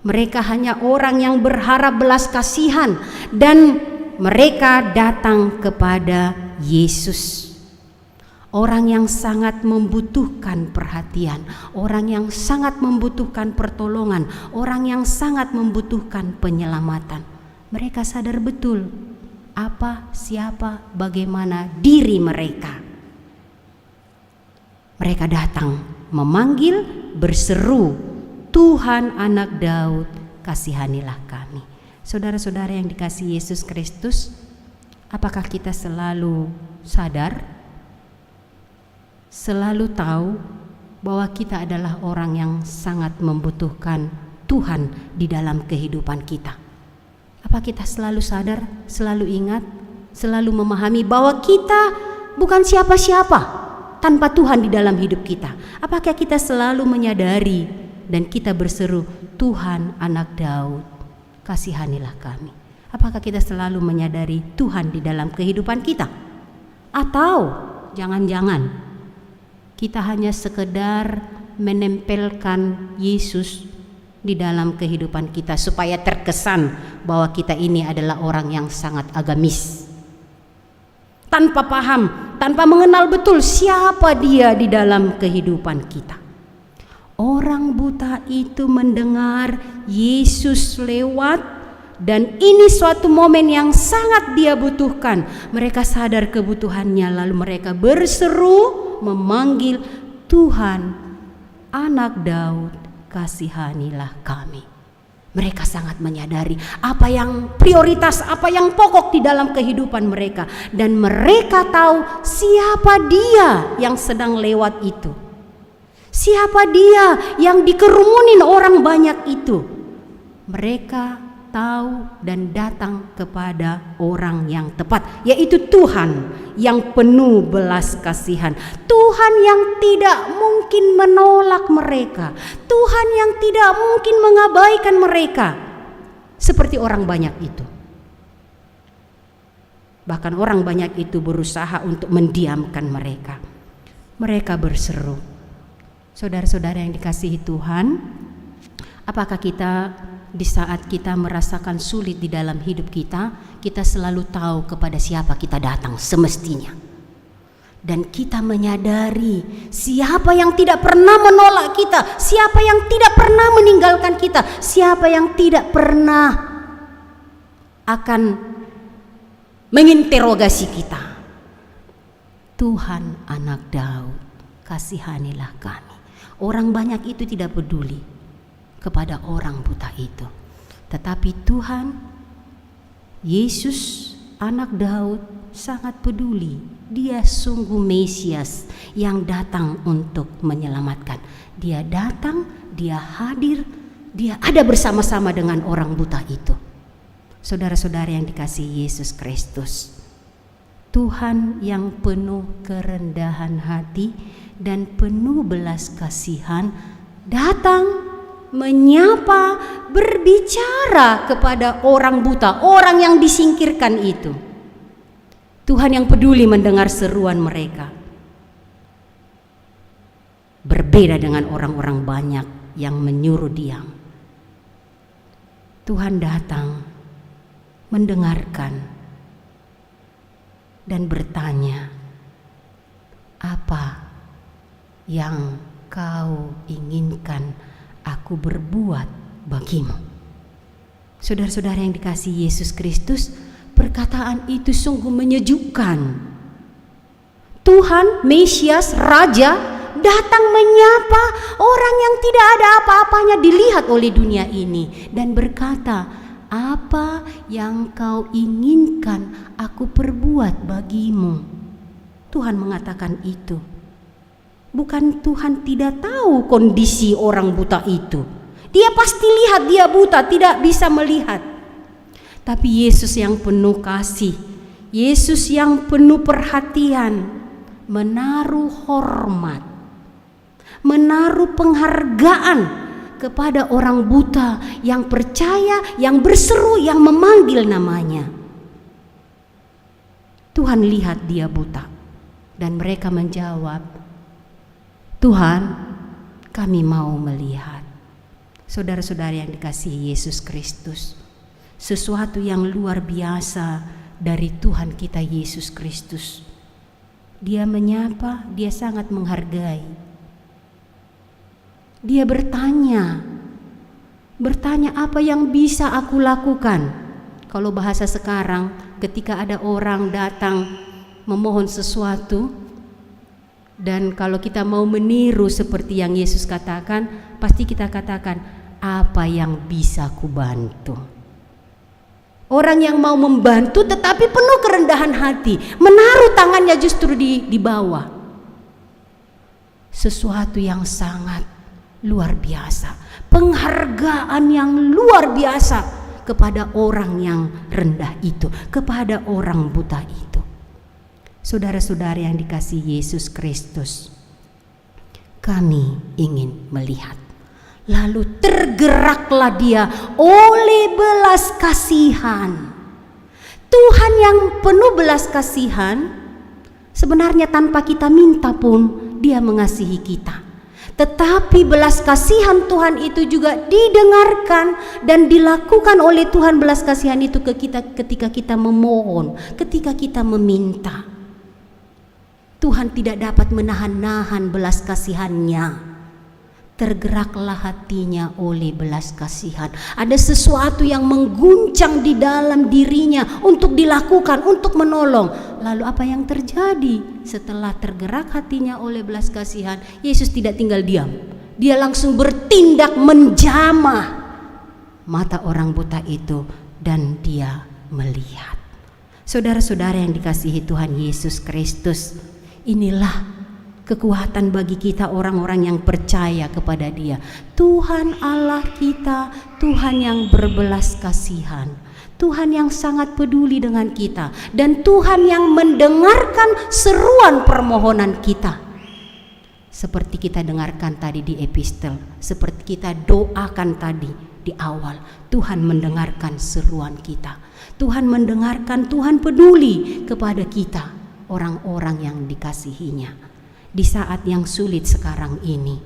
Mereka hanya orang yang berharap belas kasihan, dan mereka datang kepada Yesus. Orang yang sangat membutuhkan perhatian, orang yang sangat membutuhkan pertolongan, orang yang sangat membutuhkan penyelamatan. Mereka sadar betul apa, siapa, bagaimana diri mereka. Mereka datang memanggil, berseru, Tuhan Anak Daud, kasihanilah kami. Saudara-saudara yang dikasihi Yesus Kristus, apakah kita selalu sadar, selalu tahu bahwa kita adalah orang yang sangat membutuhkan Tuhan di dalam kehidupan kita? Apa kita selalu sadar, selalu ingat, selalu memahami bahwa kita bukan siapa-siapa tanpa Tuhan di dalam hidup kita? Apakah kita selalu menyadari dan kita berseru, Tuhan Anak Daud, kasihanilah kami? Apakah kita selalu menyadari Tuhan di dalam kehidupan kita? Atau jangan-jangan kita hanya sekedar menempelkan Yesus di dalam kehidupan kita supaya terkesan bahwa kita ini adalah orang yang sangat agamis, tanpa paham, tanpa mengenal betul siapa Dia di dalam kehidupan kita. Orang buta itu mendengar Yesus lewat, dan ini suatu momen yang sangat dia butuhkan. Mereka sadar kebutuhannya, lalu mereka berseru memanggil, Tuhan Anak Daud, kasihanilah kami. Mereka sangat menyadari apa yang prioritas, apa yang pokok di dalam kehidupan mereka, dan mereka tahu siapa Dia yang sedang lewat itu. Siapa Dia yang dikerumunin orang banyak itu. Mereka tahu dan datang kepada orang yang tepat, yaitu Tuhan yang penuh belas kasihan. Tuhan yang tidak mungkin menolak mereka. Tuhan yang tidak mungkin mengabaikan mereka seperti orang banyak itu. Bahkan orang banyak itu berusaha untuk mendiamkan mereka. Mereka berseru. Saudara-saudara yang dikasihi Tuhan, apakah kita di saat kita merasakan sulit di dalam hidup kita, kita selalu tahu kepada siapa kita datang semestinya? Dan kita menyadari siapa yang tidak pernah menolak kita, siapa yang tidak pernah meninggalkan kita, siapa yang tidak pernah akan menginterogasi kita. Tuhan Anak Daud, kasihanilah kami. Orang banyak itu tidak peduli kepada orang buta itu, tetapi Tuhan Yesus Anak Daud sangat peduli. Dia sungguh Mesias yang datang untuk menyelamatkan. Dia datang, dia hadir, dia ada bersama-sama dengan orang buta itu. Saudara-saudara yang dikasihi Yesus Kristus, Tuhan yang penuh kerendahan hati dan penuh belas kasihan datang menyapa, berbicara kepada orang buta, orang yang disingkirkan itu. Tuhan yang peduli mendengar seruan mereka. Berbeda dengan orang-orang banyak yang menyuruh diam. Tuhan datang mendengarkan dan bertanya, apa yang kau inginkan aku berbuat bagimu? Saudara-saudara yang dikasihi Yesus Kristus, perkataan itu sungguh menyejukkan. Tuhan, Mesias, Raja datang menyapa orang yang tidak ada apa-apanya dilihat oleh dunia ini dan berkata, apa yang kau inginkan aku perbuat bagimu? Tuhan mengatakan itu. Bukan Tuhan tidak tahu kondisi orang buta itu. Dia pasti lihat dia buta, tidak bisa melihat. Tapi Yesus yang penuh kasih, Yesus yang penuh perhatian, menaruh hormat, menaruh penghargaan kepada orang buta yang percaya, yang berseru, yang memanggil namanya. Tuhan lihat dia buta dan mereka menjawab, Tuhan, kami mau melihat. Saudara-saudara yang dikasihi Yesus Kristus, sesuatu yang luar biasa dari Tuhan kita Yesus Kristus. Dia menyapa, dia sangat menghargai. Dia bertanya apa yang bisa aku lakukan? Kalau bahasa sekarang, ketika ada orang datang memohon sesuatu, dan kalau kita mau meniru seperti yang Yesus katakan, pasti kita katakan, apa yang bisa ku bantu? Orang yang mau membantu tetapi penuh kerendahan hati, menaruh tangannya justru di bawah. Sesuatu yang sangat luar biasa, penghargaan yang luar biasa kepada orang yang rendah itu, kepada orang buta itu. Saudara-saudara yang dikasihi Yesus Kristus, kami ingin melihat. Lalu tergeraklah dia oleh belas kasihan. Tuhan yang penuh belas kasihan, sebenarnya tanpa kita minta pun dia mengasihi kita. Tetapi belas kasihan Tuhan itu juga didengarkan dan dilakukan oleh Tuhan belas kasihan itu ke kita ketika kita memohon, ketika kita meminta. Tuhan tidak dapat menahan-nahan belas kasihannya. Tergeraklah hatinya oleh belas kasihan. Ada sesuatu yang mengguncang di dalam dirinya untuk dilakukan, untuk menolong. Lalu apa yang terjadi? Setelah tergerak hatinya oleh belas kasihan, Yesus tidak tinggal diam. Dia langsung bertindak menjamah mata orang buta itu dan dia melihat. Saudara-saudara yang dikasihi Tuhan Yesus Kristus, inilah kekuatan bagi kita orang-orang yang percaya kepada Dia. Tuhan Allah kita, Tuhan yang berbelas kasihan, Tuhan yang sangat peduli dengan kita, dan Tuhan yang mendengarkan seruan permohonan kita. Seperti kita dengarkan tadi di epistel, seperti kita doakan tadi di awal, Tuhan mendengarkan seruan kita. Tuhan mendengarkan, Tuhan peduli kepada kita, orang-orang yang dikasihinya. Di saat yang sulit sekarang ini,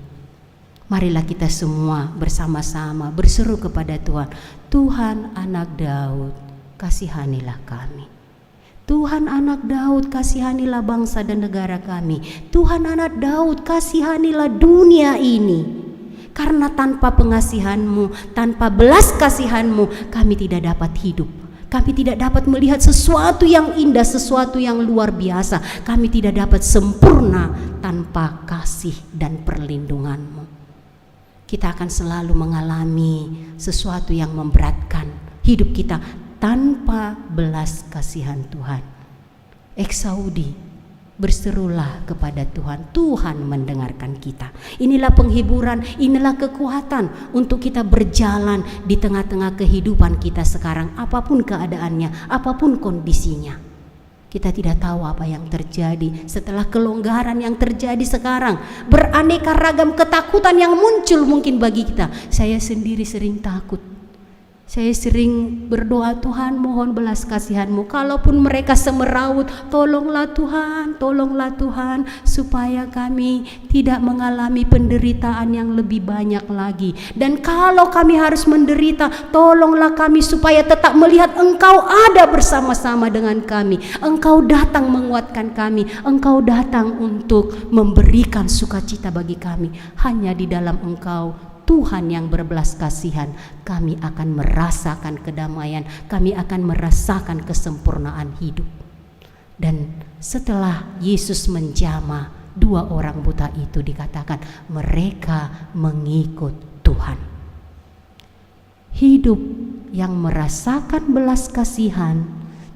marilah kita semua bersama-sama berseru kepada Tuhan. Tuhan Anak Daud, kasihanilah kami. Tuhan anak Daud, kasihanilah bangsa dan negara kami. Tuhan anak Daud, kasihanilah dunia ini. Karena tanpa pengasihan-Mu, tanpa belas kasihan-Mu, kami tidak dapat hidup. Kami tidak dapat melihat sesuatu yang indah, sesuatu yang luar biasa. Kami tidak dapat sempurna tanpa kasih dan perlindungan-Mu. Kita akan selalu mengalami sesuatu yang memberatkan hidup kita tanpa belas kasihan Tuhan. Eksaudi, berserulah kepada Tuhan. Tuhan mendengarkan kita. Inilah penghiburan, inilah kekuatan untuk kita berjalan di tengah-tengah kehidupan kita sekarang, apapun keadaannya, apapun kondisinya. Kita tidak tahu apa yang terjadi setelah kelonggaran yang terjadi sekarang. Beraneka ragam ketakutan yang muncul mungkin bagi kita. Saya sendiri sering takut. Saya sering berdoa, Tuhan mohon belas kasihan-Mu. Kalaupun mereka semeraut, tolonglah Tuhan, supaya kami tidak mengalami penderitaan yang lebih banyak lagi. Dan kalau kami harus menderita, tolonglah kami supaya tetap melihat Engkau ada bersama-sama dengan kami. Engkau datang menguatkan kami, Engkau datang untuk memberikan sukacita bagi kami. Hanya di dalam Engkau, Tuhan yang berbelas kasihan, kami akan merasakan kedamaian, kami akan merasakan kesempurnaan hidup. Dan setelah Yesus menjamah 2 orang buta itu, dikatakan mereka mengikut Tuhan. Hidup yang merasakan belas kasihan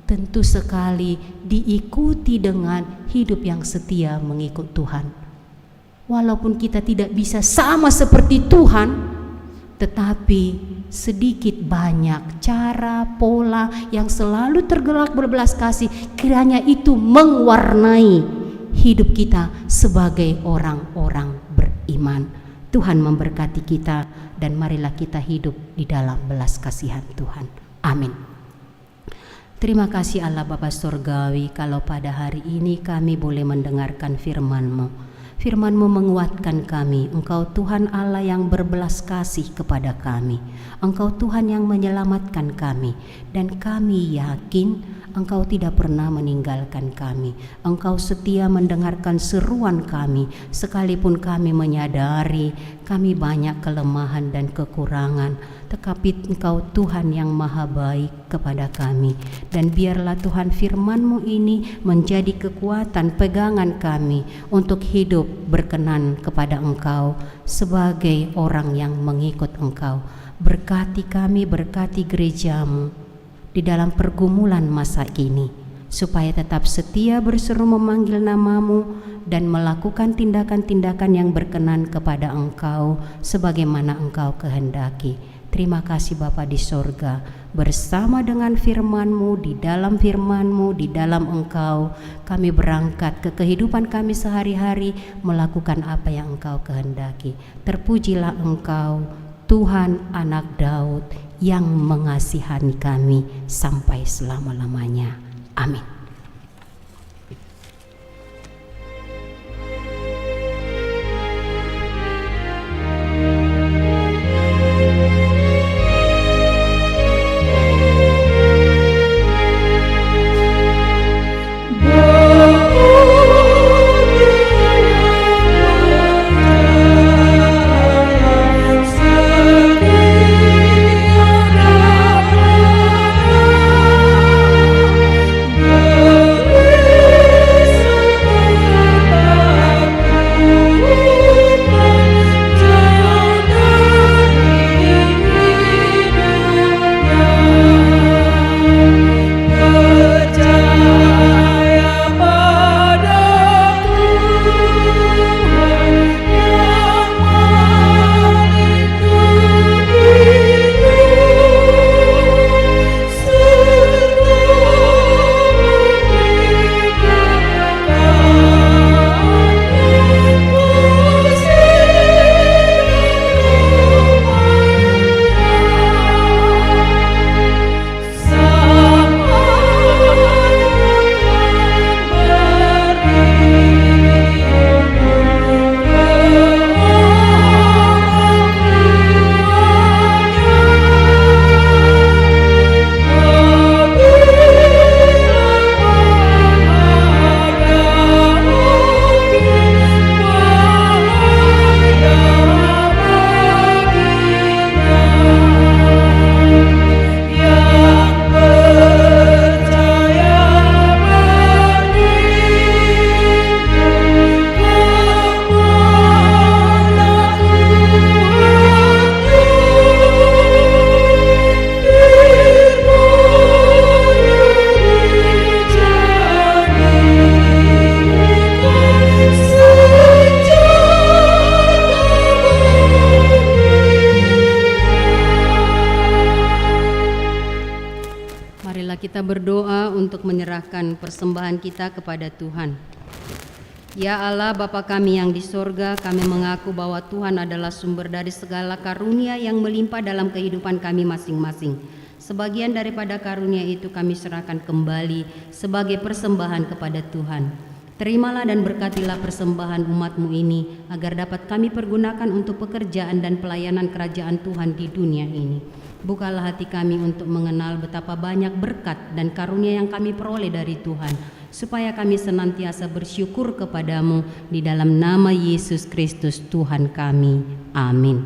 tentu sekali diikuti dengan hidup yang setia mengikut Tuhan. Walaupun kita tidak bisa sama seperti Tuhan, tetapi sedikit banyak cara, pola yang selalu tergerak berbelas kasih, kiranya itu mewarnai hidup kita sebagai orang-orang beriman. Tuhan memberkati kita, dan marilah kita hidup di dalam belas kasihan Tuhan. Amin. Terima kasih Allah Bapa Surgawi, kalau pada hari ini kami boleh mendengarkan firman-Mu. Firman-Mu menguatkan kami. Engkau Tuhan Allah yang berbelas kasih kepada kami. Engkau Tuhan yang menyelamatkan kami. Dan kami yakin Engkau tidak pernah meninggalkan kami. Engkau setia mendengarkan seruan kami, sekalipun kami menyadari kami banyak kelemahan dan kekurangan. Tetapi Engkau Tuhan yang maha baik kepada kami. Dan biarlah Tuhan firman-Mu ini menjadi kekuatan pegangan kami untuk hidup berkenan kepada Engkau sebagai orang yang mengikut Engkau. Berkati kami, berkati gereja-Mu di dalam pergumulan masa kini, supaya tetap setia berseru memanggil nama-Mu dan melakukan tindakan-tindakan yang berkenan kepada Engkau sebagaimana Engkau kehendaki. Terima kasih Bapa di sorga, bersama dengan firman-Mu, di dalam firman-Mu, di dalam Engkau, kami berangkat ke kehidupan kami sehari-hari, melakukan apa yang Engkau kehendaki. Terpujilah Engkau, Tuhan anak Daud, yang mengasihani kami sampai selama-lamanya. Amin. Setia kita berdoa untuk menyerahkan persembahan kita kepada Tuhan. Ya Allah, Bapa kami yang di sorga, kami mengaku bahwa Tuhan adalah sumber dari segala karunia yang melimpah dalam kehidupan kami masing-masing. Sebagian daripada karunia itu kami serahkan kembali sebagai persembahan kepada Tuhan. Terimalah dan berkatilah persembahan umat-Mu ini, agar dapat kami pergunakan untuk pekerjaan dan pelayanan kerajaan Tuhan di dunia ini. Bukalah hati kami untuk mengenal betapa banyak berkat dan karunia yang kami peroleh dari Tuhan, supaya kami senantiasa bersyukur kepadamu di dalam nama Yesus Kristus Tuhan kami. Amin.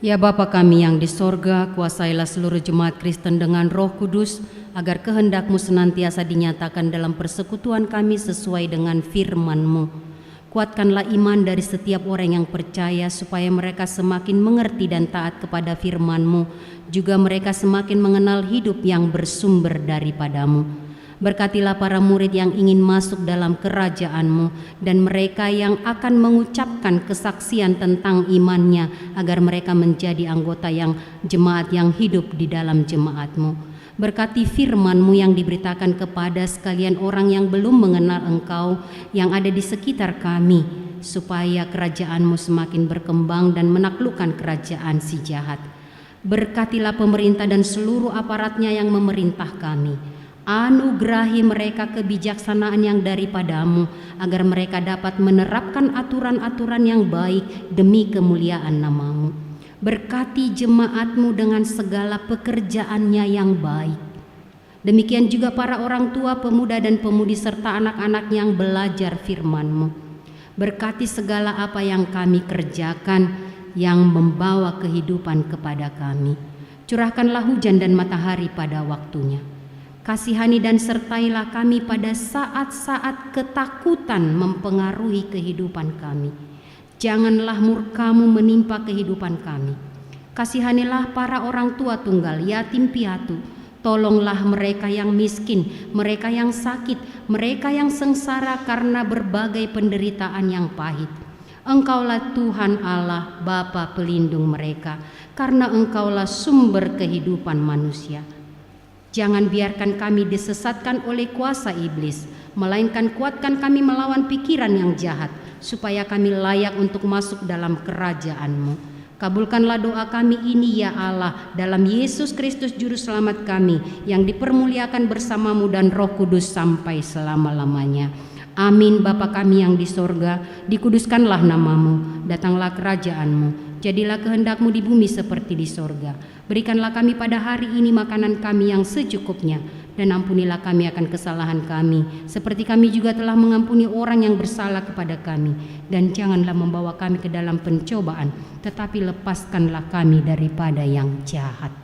Ya Bapa kami yang di sorga, kuasailah seluruh jemaat Kristen dengan Roh Kudus, agar kehendak-Mu senantiasa dinyatakan dalam persekutuan kami sesuai dengan firman-Mu. Kuatkanlah iman dari setiap orang yang percaya, supaya mereka semakin mengerti dan taat kepada firman-Mu, juga mereka semakin mengenal hidup yang bersumber daripada-Mu. Berkatilah para murid yang ingin masuk dalam kerajaan-Mu dan mereka yang akan mengucapkan kesaksian tentang imannya, agar mereka menjadi anggota yang jemaat yang hidup di dalam jemaat-Mu. Berkati firman-Mu yang diberitakan kepada sekalian orang yang belum mengenal Engkau yang ada di sekitar kami, supaya kerajaan-Mu semakin berkembang dan menaklukkan kerajaan si jahat. Berkatilah pemerintah dan seluruh aparatnya yang memerintah kami. Anugerahi mereka kebijaksanaan yang daripada-Mu, agar mereka dapat menerapkan aturan-aturan yang baik demi kemuliaan nama-Mu. Berkati jemaat-Mu dengan segala pekerjaannya yang baik. Demikian juga para orang tua, pemuda dan pemudi serta anak-anak yang belajar firman-Mu. Berkati segala apa yang kami kerjakan yang membawa kehidupan kepada kami. Curahkanlah hujan dan matahari pada waktunya. Kasihani dan sertailah kami pada saat-saat ketakutan mempengaruhi kehidupan kami. Janganlah murka-Mu menimpa kehidupan kami. Kasihanilah para orang tua tunggal, yatim piatu. Tolonglah mereka yang miskin, mereka yang sakit, mereka yang sengsara karena berbagai penderitaan yang pahit. Engkaulah Tuhan Allah, Bapa pelindung mereka, karena Engkaulah sumber kehidupan manusia. Jangan biarkan kami disesatkan oleh kuasa iblis, melainkan kuatkan kami melawan pikiran yang jahat, supaya kami layak untuk masuk dalam kerajaan-Mu. Kabulkanlah doa kami ini ya Allah, dalam Yesus Kristus Juru Selamat kami, yang dipermuliakan bersama-Mu dan Roh Kudus sampai selama-lamanya. Amin. Bapa kami yang di sorga, dikuduskanlah nama-Mu, datanglah kerajaan-Mu, jadilah kehendak-Mu di bumi seperti di sorga. Berikanlah kami pada hari ini makanan kami yang secukupnya, dan ampunilah kami akan kesalahan kami, seperti kami juga telah mengampuni orang yang bersalah kepada kami. Dan janganlah membawa kami ke dalam pencobaan, tetapi lepaskanlah kami daripada yang jahat.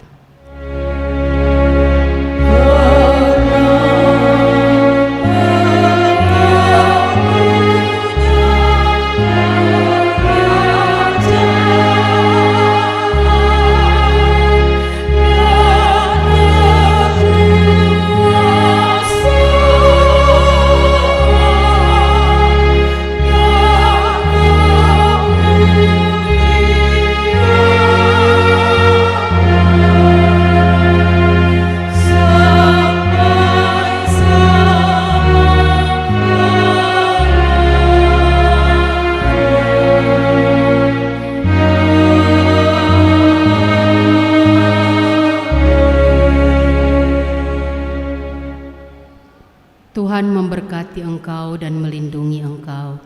Tuhan memberkati engkau dan melindungi engkau.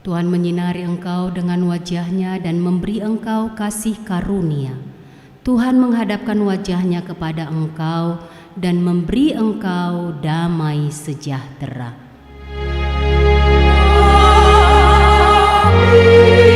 Tuhan menyinari engkau dengan wajah-Nya dan memberi engkau kasih karunia. Tuhan menghadapkan wajah-Nya kepada engkau dan memberi engkau damai sejahtera. Amin.